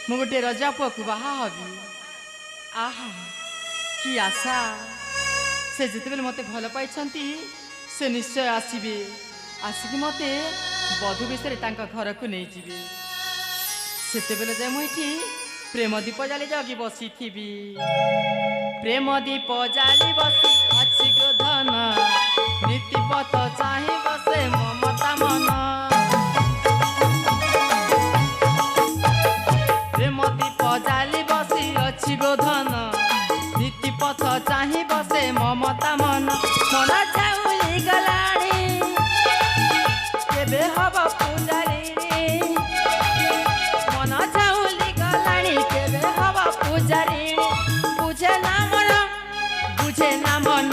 मु गोटे रजा पुआ को बाहा हबी। आहा कि आशा से जिते बेले मते भल पाई से निश्चय आसबे आसिक मते बधु विषय घर को नहीं जीवे सेते बेले जाए मुझे प्रेम दीप जाली जगी बसी थी प्रेम दीप जाली बसी अच्छी गो धन नीति पथ चाहे बसे ममता मन प्रेम दीप जाली बसी अच्छी गो धन नीति पथ चाहे बसे ममता मन मन चाउली गलाणी केबे हब पूजारी मन चाउली गलाणी केबे हब पूजारी बुझे ना मन बुझे ना मन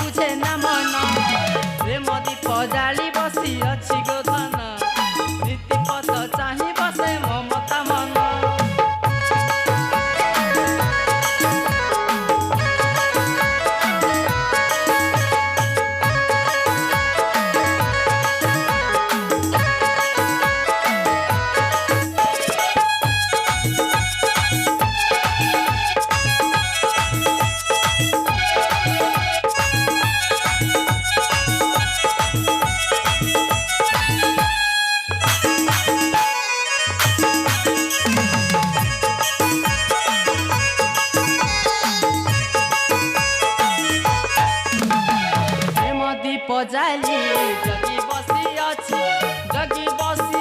बुझे ना मन प्रेम दीप जाली बसी अच्छी गो धन नीति पथ चाहे बसे ममता मन जाली जगी बसी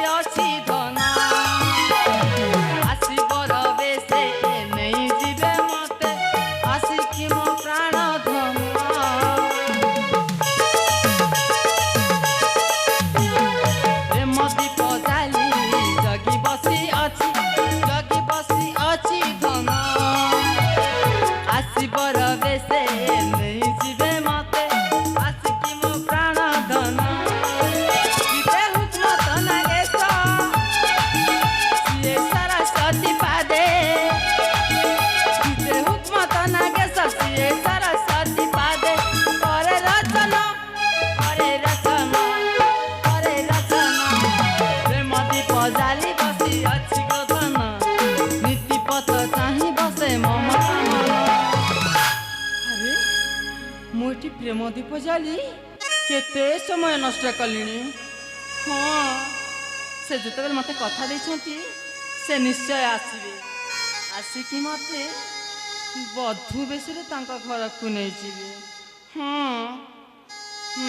अच्छी धना आसी बरबे से नहीं जीवे मते आसी कि मो प्राण धना प्रेम दीप जाली जगी बसी अच्छी धना आसी बरबे से नहीं जीवे मते प्रेम दीप जाली केते समय नष्ट कलिनी हाँ से जिते मत कथा देछंती से निश्चय आसबे आसिकी मते बधु बेसरे तांका घर को नहीं जीवे हाँ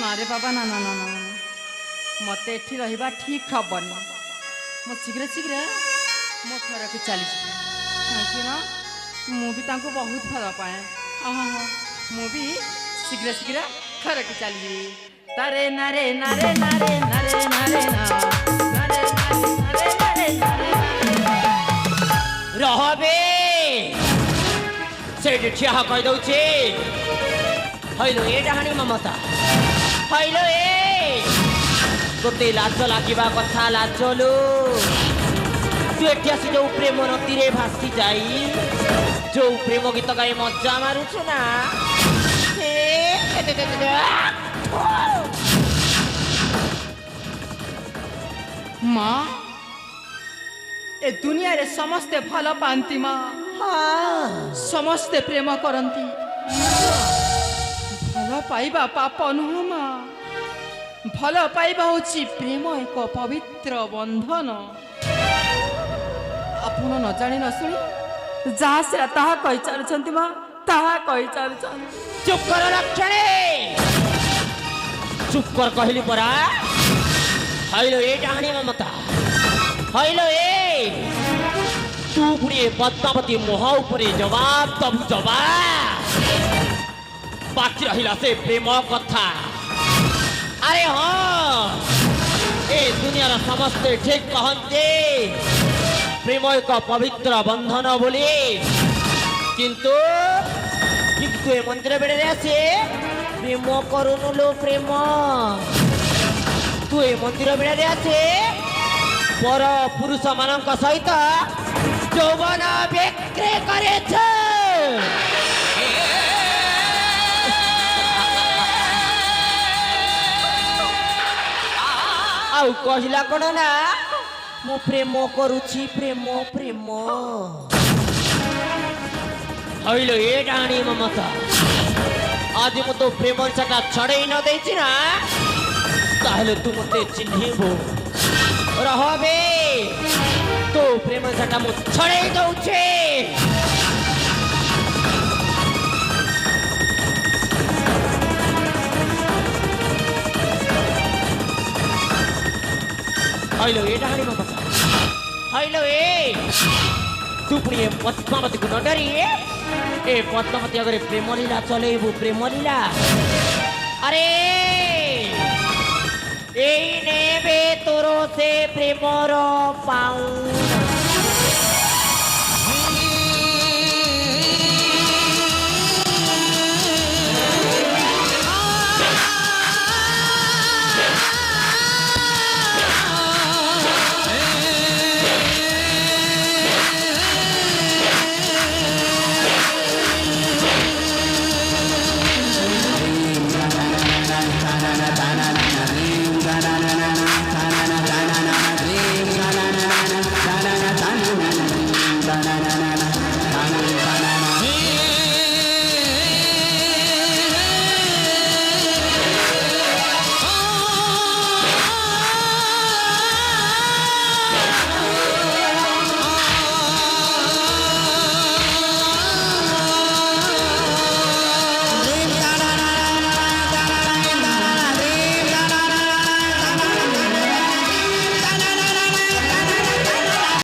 ना रे बाबा ना ना ना ना मते एठी रहिबा ठीक हबनी मो शीघ्र शीघ्र मो घर को चली जी ना मु भी तांको बहुत भल पाए हाँ हाँ मु भी शीघ्र शीघ्र घर की चली तारे नारे नारे नारे नारे नारे नारे नारे नारे नारे रहबे से ठिया कह दउछे हइलो ए डाहाणी ममता हइलो ए तोते लाज लागिबा कथा लाजलो तू एठी आसी जो प्रेम नदीरे भासी जाई जो प्रेम गीत गाई मजा मारुछु ना माँ ए दुनिया रे समस्ते भल पाती माँ समस्ते प्रेम करती भल पाइबा पाप नुह माँ भल पाइबा होची प्रेम एक पवित्र बंधन आपण न जानी न सुनी जहाँ से ताहा कही चलुछंती माँ ताहा कही चलुछंती चुप कर लक्षणे चुप कर कहली परा हइलो ए डाहाणी ममता हइलो ए तू पुरे पद्मावती मोह उपरे जवाब तब जवाब बाकी रहिला से प्रेम कथा अरे हाँ ए दुनिया समस्ते ठीक कहते प्रेम एक पवित्र बंधन बोली किंतु ए मंदिर बेड़े आसे प्रेम करूनु लो प्रेम तू ए मंदिर बेड़े आसे पर पुरुष मानक सहित यौवन बिक्री करे आउ कहला कौन ना ମୁଁ ପ୍ରେମ କରୁଛି ପ୍ରେମ ପ୍ରେମ ହଇଲୋ ଏ ଡାହାଣୀ ମମତା ଆଜି ମୁଁ ତୋ ପ୍ରେମ ସେଟା ଛଡ଼େଇ ନ ଦେଇଛି ନା ତାହେଲେ ତୁ ମୋତେ ଚିହ୍ନିବୁ ରହବେ ତୋ ପ୍ରେମ ସେଟା ମୁଁ ଛଡ଼େଇ ଦଉଛି ହଇଲୋ ଏ ଡାହାଣୀ ମମତା ହଇଲୋ ଏ तू पुणी पद्मावती को न डरी ए पद्मावती अगर प्रेम लीला चलेबू प्रेम लीला अरे ए नेबे तोरो से प्रेमर पाऊ